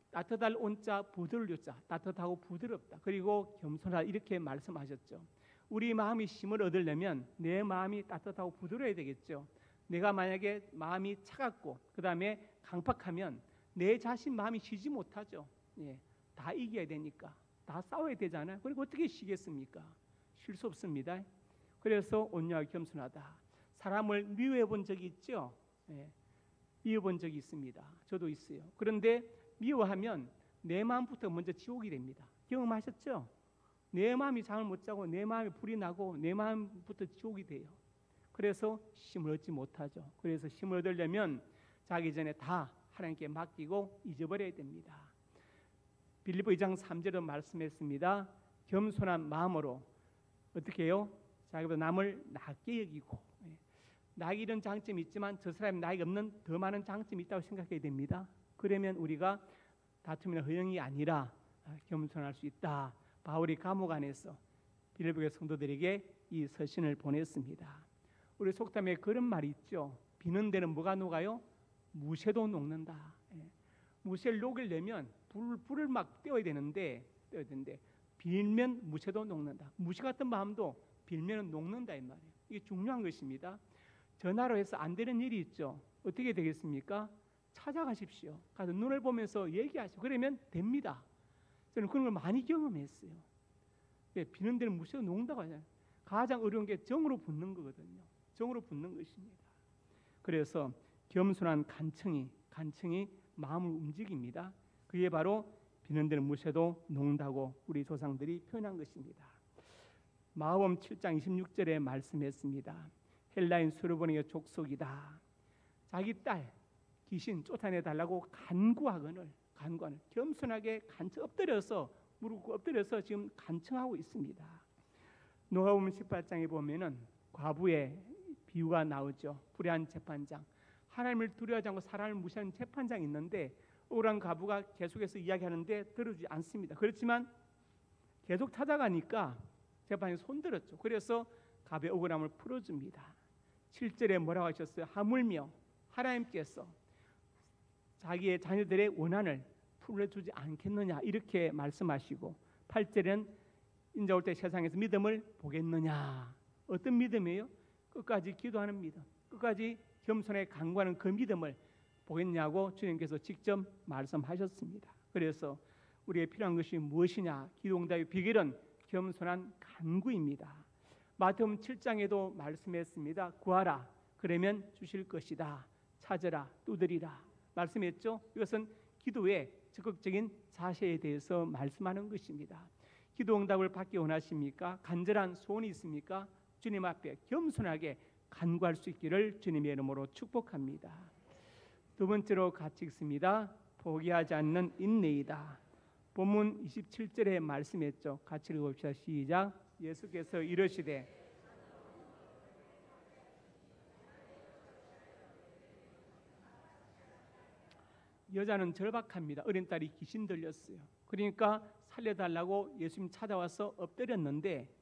따뜻할 온자 부드러울 자 따뜻하고 부드럽다. 그리고 겸손하다 이렇게 말씀하셨죠. 우리 마음이 힘을 얻으려면 내 마음이 따뜻하고 부드러워야 되겠죠. 내가 만약에 마음이 차갑고 그 다음에 강팍하면 내 자신 마음이 쉬지 못하죠. 다 이겨야 되니까 다 싸워야 되잖아요. 그리고 어떻게 쉬겠습니까? 쉴 수 없습니다. 그래서 온유하고 겸손하다. 사람을 미워해 본 적이 있죠. 미워해 본 적이 있습니다. 저도 있어요. 그런데 미워하면 내 마음부터 먼저 지옥이 됩니다. 경험하셨죠? 내 마음이 잠을 못 자고 내 마음에 불이 나고 내 마음부터 지옥이 돼요. 그래서 힘을 얻지 못하죠. 그래서 힘을 얻으려면 자기 전에 다 하나님께 맡기고 잊어버려야 됩니다. 빌립보 2장 3절에 말씀했습니다. 겸손한 마음으로 어떻게 해요? 자기보다 남을 낮게 여기고 나에게 이런 장점이 있지만 저 사람이 나에게 없는 더 많은 장점이 있다고 생각해야 됩니다. 그러면 우리가 다툼이나 허영이 아니라 겸손할 수 있다. 바울이 감옥 안에서 빌립보의 성도들에게 이 서신을 보냈습니다. 우리 속담에 그런 말이 있죠. 비는 데는 뭐가 녹아요? 무쇠도 녹는다. 무쇠를 녹이려면 불을 막 떼어야 되는데 빌면 무쇠도 녹는다. 무쇠 같은 마음도 빌면은 녹는다 이 말이에요. 이게 중요한 것입니다. 전화로 해서 안 되는 일이 있죠. 어떻게 되겠습니까? 찾아가십시오. 가서 눈을 보면서 얘기하시오. 그러면 됩니다. 저는 그런 걸 많이 경험했어요. 비는 데는 무쇠도 녹는다고 하잖아요. 가장 어려운 게 정으로 붙는 거거든요. 정으로 붙는 것입니다. 그래서 겸손한 간청이 마음을 움직입니다. 그게 바로 비는 데는 무쇠도 녹는다고 우리 조상들이 표현한 것입니다. 마가복음 7장 26절에 말씀했습니다. 헬라인 수르보니의 족속이다. 자기 딸 귀신 쫓아내 달라고 간구하거늘 겸손하게 엎드려서 무릎 꿇고 엎드려서 지금 간청하고 있습니다. 누가복음 18장에 보면은 과부의 비유가 나오죠. 불의한 재판장, 하나님을 두려워하지 않고 사람을 무시하는 재판장이 있는데 억울한 과부가 계속해서 이야기하는데 들어주지 않습니다. 그렇지만 계속 찾아가니까 재판장이 손들었죠. 그래서 과부의 억울함을 풀어줍니다. 7절에 뭐라고 하셨어요? 하물며 하나님께서 자기의 자녀들의 원한을 풀어주지 않겠느냐 이렇게 말씀하시고 8절은 인자 올 때 세상에서 믿음을 보겠느냐. 어떤 믿음이에요? 끝까지 기도하는 믿음, 끝까지 겸손하게 간구하는 그 믿음을 보겠냐고 주님께서 직접 말씀하셨습니다. 그래서 우리에게 필요한 것이 무엇이냐? 기도응답의 비결은 겸손한 간구입니다. 마태복음 7장에도 말씀했습니다. 구하라 그러면 주실 것이다. 찾으라 두드리라 말씀했죠. 이것은 기도의 적극적인 자세에 대해서 말씀하는 것입니다. 기도응답을 받기 원하십니까? 간절한 소원이 있습니까? 주님 앞에 겸손하게 간구할 수 있기를 주님의 이름으로 축복합니다. 두 번째로 같이 읽습니다. 포기하지 않는 인내이다. 본문 27절에 말씀했죠. 같이 읽읍시다. 시작. 예수께서 이르시되 여자는 절박합니다. 어린 딸이 귀신 들렸어요. 그러니까 살려달라고 예수님 찾아와서 엎드렸는데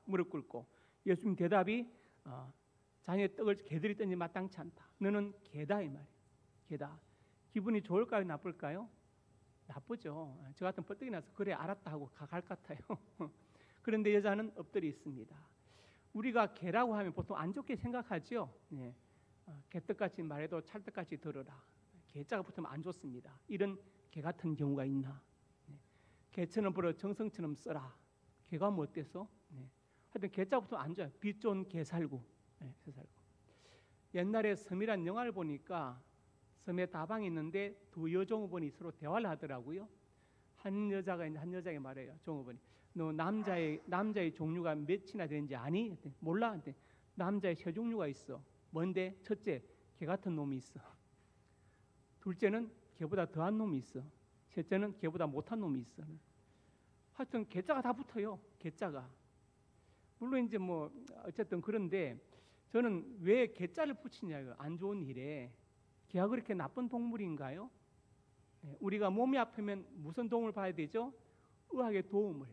무릎 꿇고 예수님 대답이 자녀의 떡을 개들이 던지 마땅치 않다. 너는 개다 이 말이에요. 개다. 기분이 좋을까요? 나쁠까요? 나쁘죠. 저 같은 뻘떡이 나서 그래 알았다 하고 갈 것 같아요. 그런데 여자는 엎드려 있습니다. 우리가 개라고 하면 보통 안 좋게 생각하죠. 네. 개떡같이 말해도 찰떡같이 들어라. 개자가 붙으면 안 좋습니다. 이런 개 같은 경우가 있나? 네. 개처럼 벌어 정성처럼 써라. 개가 뭐 어때서? 네. 하여튼 개자가 붙으면 안 좋아요. 빛 좋은 개살구. 네, 개살구. 옛날에 섬이란 영화를 보니까 섬에 다방이 있는데 두 여종업원이 서로 대화를 하더라고요. 한 여자가 이제 한 여자에게 말해요. 종업원이 너 남자의 종류가 몇이나 되는지 아니? 몰라. 남자의 세 종류가 있어. 뭔데? 첫째, 개 같은 놈이 있어. 둘째는 개보다 더한 놈이 있어. 셋째는 개보다 못한 놈이 있어. 하여튼 개자가 다 붙어요. 개자가. 물론 이제 뭐 어쨌든 그런데 저는 왜 개자를 붙이냐고요. 안 좋은 일에. 개가 그렇게 나쁜 동물인가요? 우리가 몸이 아프면 무슨 도움을 받아야 되죠? 의학의 도움을.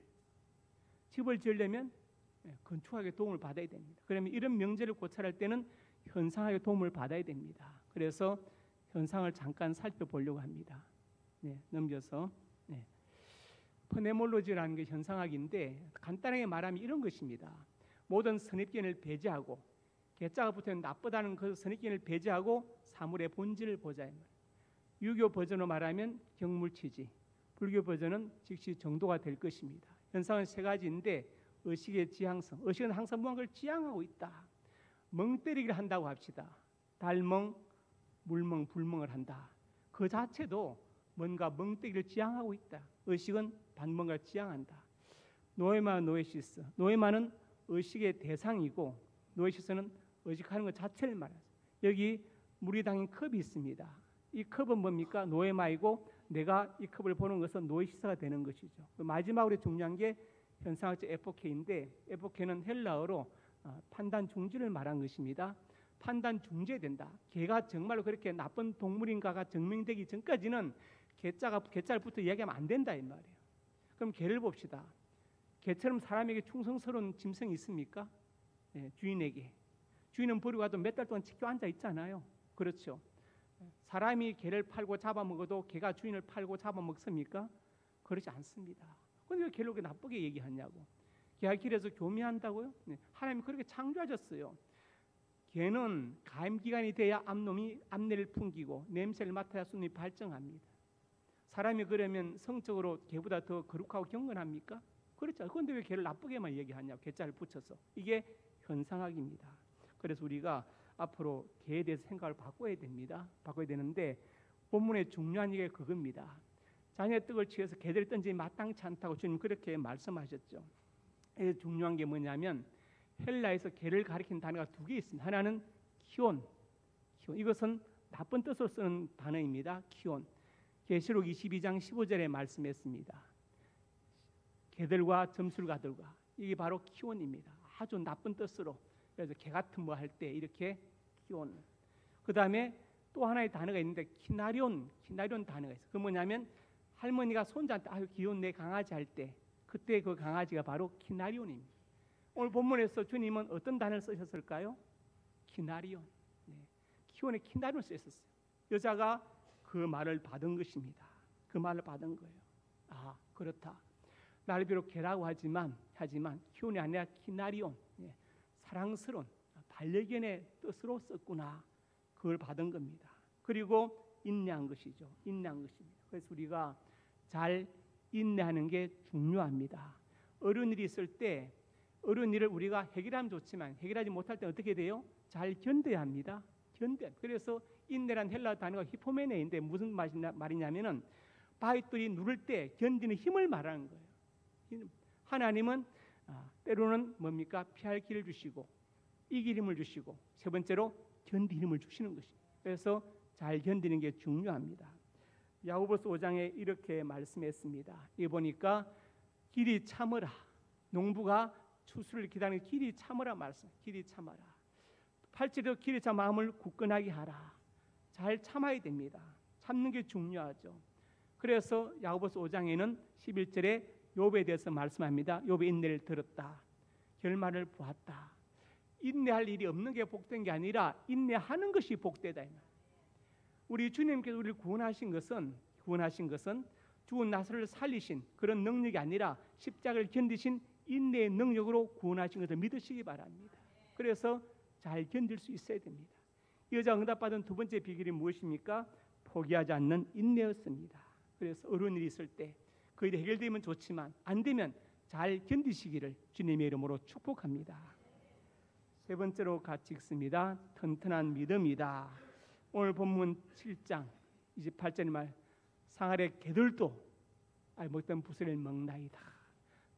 집을 지으려면 건축학의 도움을 받아야 됩니다. 그러면 이런 명제를 고찰할 때는 현상학의 도움을 받아야 됩니다. 그래서 현상을 잠깐 살펴보려고 합니다. 네, 넘겨서 퍼네몰로지라는 게 현상학인데 간단하게 말하면 이런 것입니다. 모든 선입견을 배제하고 개자가 붙으면 나쁘다는 그 선입견을 배제하고 사물의 본질을 보자. 유교 버전으로 말하면 경물치지, 불교 버전은 즉시 정도가 될 것입니다. 현상은 세 가지인데 의식의 지향성, 의식은 항상 무언가를 지향하고 있다. 멍 때리기를 한다고 합시다. 달멍, 물멍, 불멍을 한다. 그 자체도 뭔가 멍 때리기를 지향하고 있다. 의식은 반뭔가를 지향한다. 노에마, 노에시스. 노에마는 의식의 대상이고 노에시스는 의식하는 것 자체를 말하죠. 여기 물이 담긴 컵이 있습니다. 이 컵은 뭡니까? 노에마이고 내가 이 컵을 보는 것은 노에시스가 되는 것이죠. 마지막으로 중요한 게 현상학적 에포케인데 에포케는 헬라어로 판단 중지를 말한 것입니다. 판단 중지된다. 개가 정말로 그렇게 나쁜 동물인가가 증명되기 전까지는 개자를부터 이야기하면 안 된다 이 말이에요. 그럼 개를 봅시다. 개처럼 사람에게 충성스러운 짐승이 있습니까? 네, 주인에게. 주인은 버리고 가도 몇 달 동안 지켜 앉아 있잖아요. 그렇죠. 사람이 개를 팔고 잡아먹어도 개가 주인을 팔고 잡아먹습니까? 그렇지 않습니다. 그런데 왜 개를 그렇게 나쁘게 얘기하냐고. 개가 길에서 교미한다고요? 네, 하나님이 그렇게 창조하셨어요. 개는 가임기관이 돼야 암내를 풍기고 냄새를 맡아야 순이 발정합니다. 사람이 그러면 성적으로 개보다 더 거룩하고 경건합니까? 그렇죠. 그런데 왜 개를 나쁘게만 얘기하냐고. 개자를 붙여서. 이게 현상학입니다. 그래서 우리가 앞으로 개에 대해서 생각을 바꿔야 됩니다. 바꿔야 되는데 본문의 중요한 얘기가 그겁니다. 자녀의 떡을 취해서 개들이 던지니 마땅치 않다고 주님 그렇게 말씀하셨죠. 중요한 게 뭐냐면 헬라에서 개를 가리키는 단어가 두 개 있습니다. 하나는 키온. 이것은 나쁜 뜻으로 쓰는 단어입니다. 키온. 계시록 22장 15절에 말씀했습니다. 개들과 점술가들과 이게 바로 키온입니다. 아주 나쁜 뜻으로. 그래서 개 같은 뭐 할 때 이렇게 키온. 그 다음에 또 하나의 단어가 있는데 키나리온 단어가 있어요. 그 뭐냐면 할머니가 손자한테 아유 귀여운 내 강아지 할 때 그때 그 강아지가 바로 키나리온입니다. 오늘 본문에서 주님은 어떤 단어를 쓰셨을까요? 키나리온. 네. 키온에 키나리온 쓰셨어요. 여자가 그 말을 받은 것입니다. 그 말을 받은 거예요. 아 그렇다. 나를 비록 개라고 하지만 키온이 아니라 키나리온. 네. 사랑스러운 반려견의 뜻으로 썼구나. 그걸 받은 겁니다. 그리고 인내한 것이죠. 인내한 것입니다. 그래서 우리가 잘 인내하는 게 중요합니다. 어려운 일이 있을 때 어려운 일을 우리가 해결하면 좋지만 해결하지 못할 때 어떻게 돼요? 잘 견뎌야 합니다. 그래서 인내란 헬라 단어가 히포메네인데 무슨 말이냐면은 바위돌이 누를 때 견디는 힘을 말하는 거예요. 하나님은 때로는 뭡니까? 피할 길을 주시고 이길 힘을 주시고 세 번째로 견디 힘을 주시는 것입니다. 그래서 잘 견디는 게 중요합니다. 야고보서 5장에 이렇게 말씀했습니다. 이 보니까 길이 참으라. 농부가 추수를 기다리는 길이 참으라 말씀. 길이 참아라. 8절에도 길이 참 마음을 굳건하게 하라. 잘 참아야 됩니다. 참는 게 중요하죠. 그래서 야고보서 5장에는 11절에 욥에 대해서 말씀합니다. 욥의 인내를 들었다. 결말을 보았다. 인내할 일이 없는 게 복된 게 아니라 인내하는 것이 복되다. 우리 주님께서 우리를 구원하신 것은 죽은 나사로를 살리신 그런 능력이 아니라 십자가를 견디신 인내의 능력으로 구원하신 것을 믿으시기 바랍니다. 그래서 잘 견딜 수 있어야 됩니다. 이 여자가 응답받은 두 번째 비결이 무엇입니까? 포기하지 않는 인내였습니다. 그래서 어려운 일이 있을 때 그 일이 해결되면 좋지만 안 되면 잘 견디시기를 주님의 이름으로 축복합니다. 세 번째로 같이 읽습니다. 튼튼한 믿음이다. 오늘 본문 7장 28절의 말 상아래 개들도 먹던 부스를 먹나이다.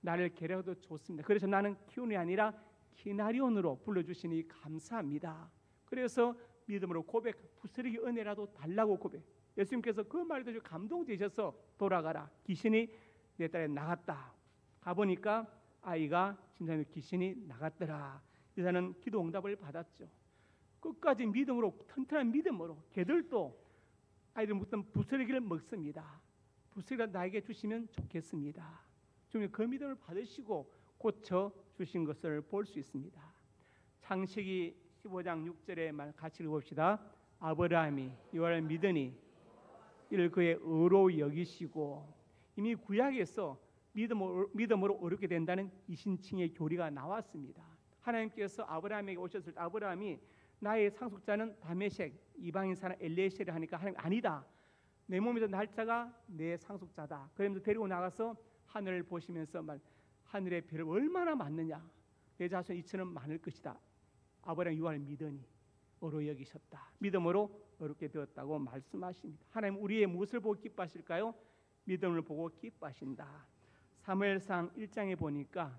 나를 개라도 좋습니다. 그래서 나는 키온이 아니라 키나리온으로 불러주시니 감사합니다. 그래서 믿음으로 고백, 부스러기 은혜라도 달라고 고백. 예수님께서 그 말을 듣고 감동되셔서 돌아가라. 귀신이 내 딸에 나갔다. 가보니까 아이가 진짜로 귀신이 나갔더라. 여자는 기도 응답을 받았죠. 끝까지 믿음으로 튼튼한 믿음으로 개들도 아이들 먹던 부스러기를 먹습니다. 부스러기가 나에게 주시면 좋겠습니다. 주님 그 믿음을 받으시고 고쳐 주신 것을 볼 수 있습니다. 창세기 15장 6절의 말 같이 읽어봅시다. 아브라함이 여호와를 믿으니 이를 그의 의로 여기시고. 이미 구약에서 믿음으로 어렵게 된다는 이신칭의 교리가 나왔습니다. 하나님께서 아브라함에게 오셨을 때 아브라함이 나의 상속자는 다메섹 이방인 사람 엘리에셀을 하니까 하나님 아니다. 내 몸에서 날짜가 내 상속자다. 그러면서 데리고 나가서 하늘을 보시면서 하늘의 별을 얼마나 많느냐. 내 자손 이처럼 많을 것이다. 아브라함이 유아를 믿으니 어로 여기셨다. 믿음으로 어렵게 되었다고 말씀하십니다. 하나님 우리의 무엇을 보고 기뻐하실까요? 믿음을 보고 기뻐하신다. 사무엘상 1장에 보니까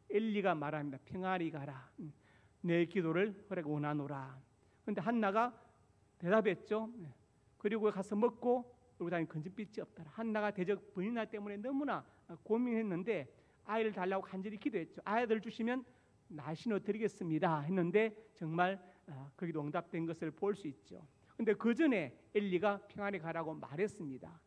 엘리가 말합니다. 평안히 가라. 내 기도를 허락 원하노라. 그런데 한나가 대답했죠. 그리고 가서 먹고 그리고 다니 건진빛이 없더라. 한나가 대적 번이나 때문에 너무나 고민했는데 아이를 달라고 간절히 기도했죠. 아이들 주시면 나신어 드리겠습니다 했는데 정말 거기도 응답된 것을 볼 수 있죠. 그런데 그 전에 엘리가 평안히 가라고 말했습니다.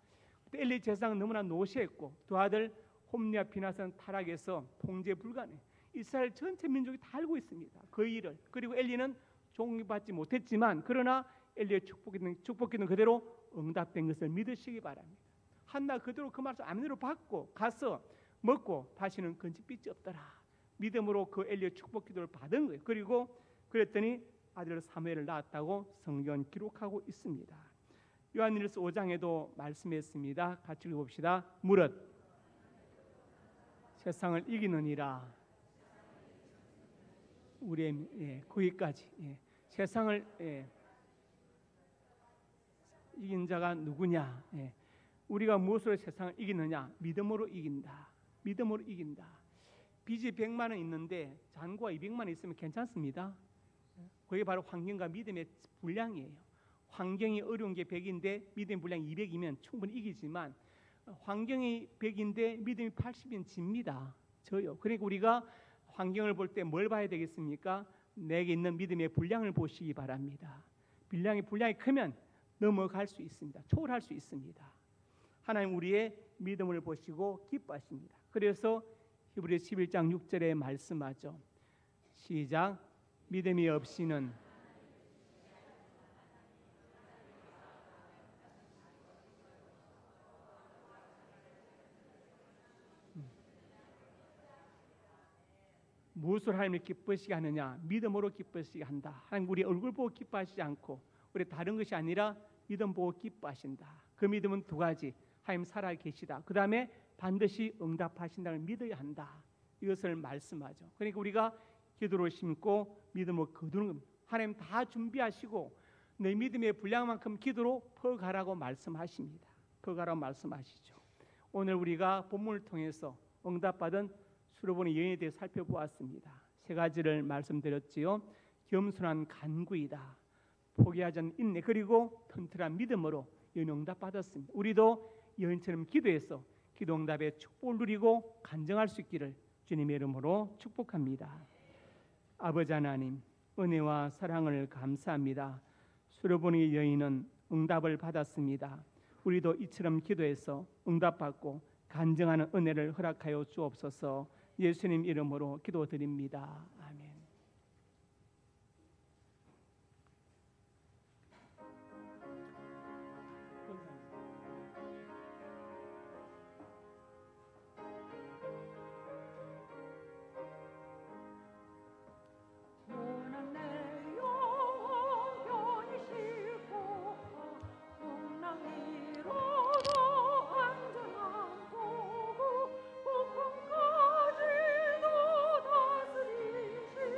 그때 엘리 제사장은 너무나 노시했고 두 아들 홈리와 비나스는 타락해서 통제 불가능. 이스라엘 전체 민족이 다 알고 있습니다. 그 일을. 그리고 엘리는 종받지 못했지만 그러나 엘리의 축복기는 그대로 응답된 것을 믿으시기 바랍니다. 한나 그대로 그 말씀 아멘으로 받고 가서 먹고 다시는 건진빛이 없더라. 믿음으로 그 엘리의 축복기도를 받은 거예요. 그리고 그랬더니 아들 사무엘을 낳았다고 성경은 기록하고 있습니다. 요한일서 5장에도 말씀했습니다. 같이 읽어봅시다. 무릇 세상을 이기느니라. 우리의 거기까지 세상을 이긴 자가 누구냐? 우리가 무엇으로 세상을 이기느냐? 믿음으로 이긴다. 믿음으로 이긴다. 빚이 100만 원 있는데 잔고가 200만 원 있으면 괜찮습니다. 그게 바로 환경과 믿음의 분량이에요. 환경이 어려운 게 100인데 믿음의 분량이 200이면 충분히 이기지만 환경이 100인데 믿음이 80이면 집니다. 져요. 그러니까 우리가 환경을 볼 때 뭘 봐야 되겠습니까? 내게 있는 믿음의 분량을 보시기 바랍니다. 분량이 크면 넘어갈 수 있습니다. 초월할 수 있습니다. 하나님 우리의 믿음을 보시고 기뻐하십니다. 그래서 히브리서 11장 6절에 말씀하죠. 시작. 믿음이 없이는 무엇을 하나님을 기쁘시게 하느냐? 믿음으로 기쁘시게 한다. 하나님 우리 얼굴 보고 기뻐하시지 않고 우리 다른 것이 아니라 믿음 보고 기뻐하신다. 그 믿음은 두 가지. 하나님 살아 계시다. 그 다음에 반드시 응답하신다를 믿어야 한다. 이것을 말씀하죠. 그러니까 우리가 기도로 심고 믿음으로 거두는 겁니다. 하나님 다 준비하시고 내 믿음의 분량만큼 기도로 퍼가라고 말씀하십니다. 퍼가라고 말씀하시죠. 오늘 우리가 본문을 통해서 응답받은 수로보니 여인에 대해 살펴보았습니다. 세 가지를 말씀드렸지요. 겸손한 간구이다. 포기하지 않는 인내 그리고 튼튼한 믿음으로 여인 응답받았습니다. 우리도 여인처럼 기도해서 기도 응답의 축복을 누리고 간증할 수 있기를 주님의 이름으로 축복합니다. 아버지 하나님 은혜와 사랑을 감사합니다. 수로보니 여인은 응답을 받았습니다. 우리도 이처럼 기도해서 응답받고 간증하는 은혜를 허락하여 주옵소서. 예수님 이름으로 기도드립니다. 아멘. 도 다스리시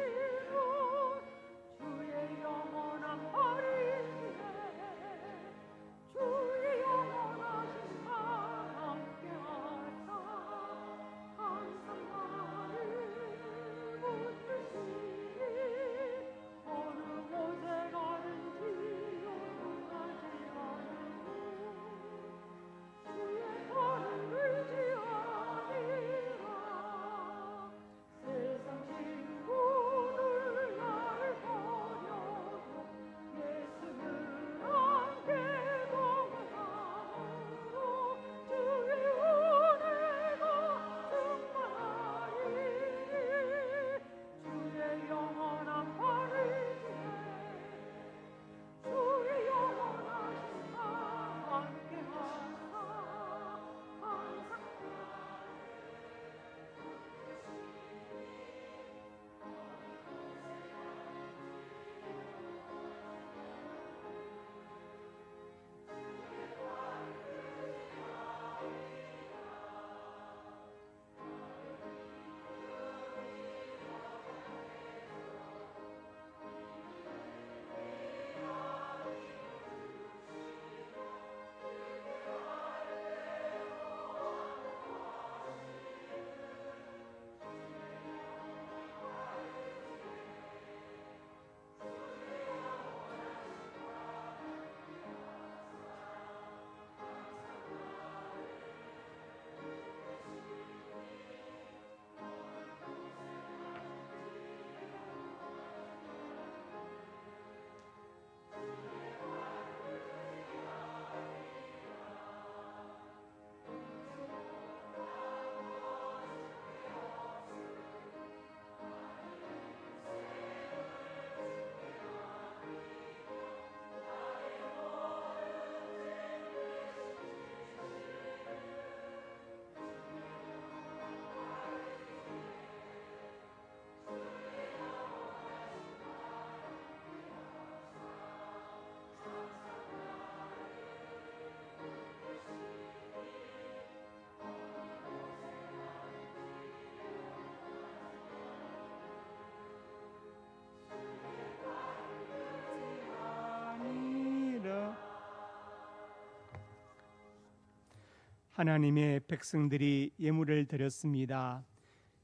하나님의 백성들이 예물을 드렸습니다.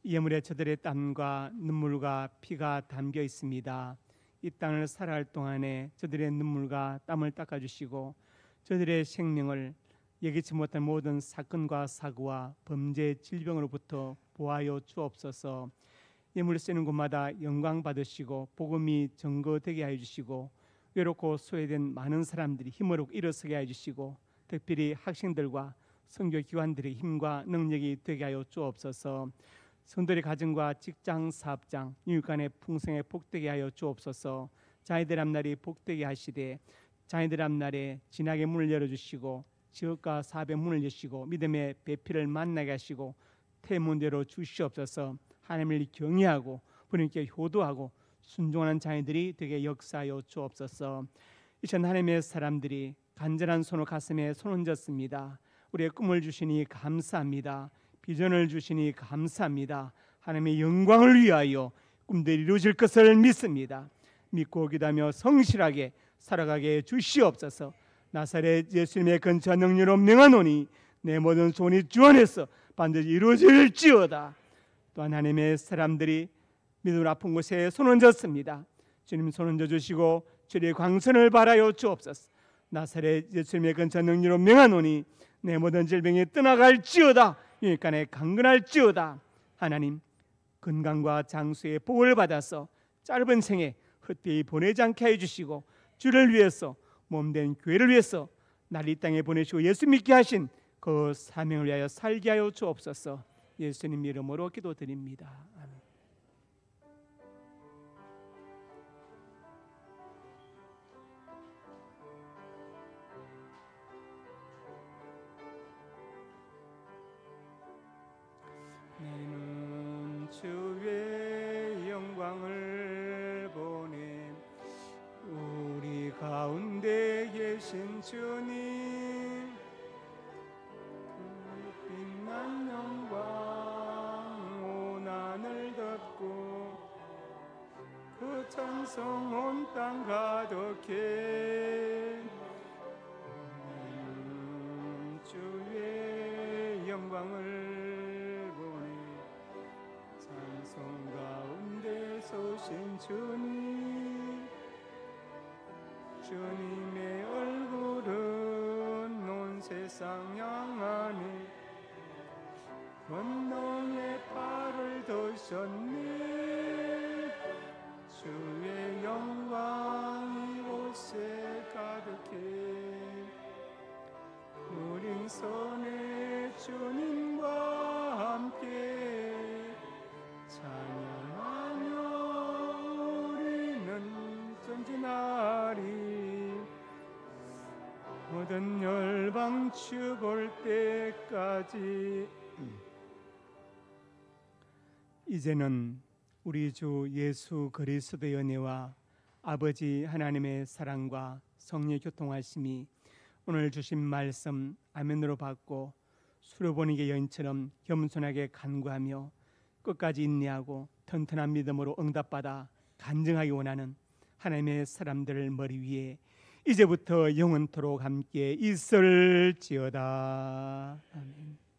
이 예물에 저들의 땀과 눈물과 피가 담겨 있습니다. 이 땅을 살아갈 동안에 저들의 눈물과 땀을 닦아주시고 저들의 생명을 예기치 못한 모든 사건과 사고와 범죄 질병으로부터 보호하여 주옵소서. 예물을 쓰는 곳마다 영광 받으시고 복음이 증거되게 하여 주시고 외롭고 소외된 많은 사람들이 힘으로 일어서게 하여 주시고 특별히 학생들과 선교기관들의 힘과 능력이 되게 하여 주옵소서. 성도의 가정과 직장, 사업장, 유익간의 풍성에 복되게 하여 주옵소서. 자녀들 앞날이 복되게 하시되 자녀들 앞날에 진학의 문을 열어주시고 지역과 사업의 문을 여시고 믿음의 배필을 만나게 하시고 태문대로 주시옵소서. 하나님을 경외하고 부모님께 효도하고 순종하는 자녀들이 되게 역사하여 주옵소서. 이전 하나님의 사람들이 간절한 손으로 가슴에 손 얹었습니다. 우리의 꿈을 주시니 감사합니다. 비전을 주시니 감사합니다. 하나님의 영광을 위하여 꿈들이 이루어질 것을 믿습니다. 믿고 기도하며 성실하게 살아가게 해 주시옵소서. 나사렛 예수님의 근처 능력으로 명하노니 내 모든 소원이 주 안에서 반드시 이루어질지어다. 또한 하나님의 사람들이 믿음으로 아픈 곳에 손 얹었습니다. 주님 손 얹어 주시고 주의 광선을 바라여 주옵소서. 나사렛 예수님의 근처 능력으로 명하노니 내 모든 질병이 떠나갈지어다. 유익간에 강건할지어다. 하나님 건강과 장수의 복을 받아서 짧은 생에 헛되이 보내지 않게 해주시고 주를 위해서 몸된 교회를 위해서 날 이 땅에 보내시고 예수 믿게 하신 그 사명을 위하여 살게 하여 주옵소서. 예수님 이름으로 기도드립니다. 아멘. 내는 주의 영광을 보내 우리 가운데 계신 주님 그 빛난 영광 온 하늘 덮고 그 찬송 온 땅 가득해 주의 영광을 보내 찬송 가운데 서신 주님 주님의 얼굴은 온 세상 향하네 권능의 팔을 드셨네 주의 영광 이곳에 가득해 우린 손에 주님과 함께 찬양하며 우리는 전진하리 모든 열방 죽을 때까지. 이제는 우리 주 예수 그리스도의 은혜와 아버지 하나님의 사랑과 성령의 교통하심이 오늘 주신 말씀 아멘으로 받고 수료본에게 여인처럼 겸손하게 간구하며 끝까지 인내하고 튼튼한 믿음으로 응답받아 간증하기 원하는 하나님의 사람들 머리 위에 이제부터 영원토록 함께 있을지어다. 아멘.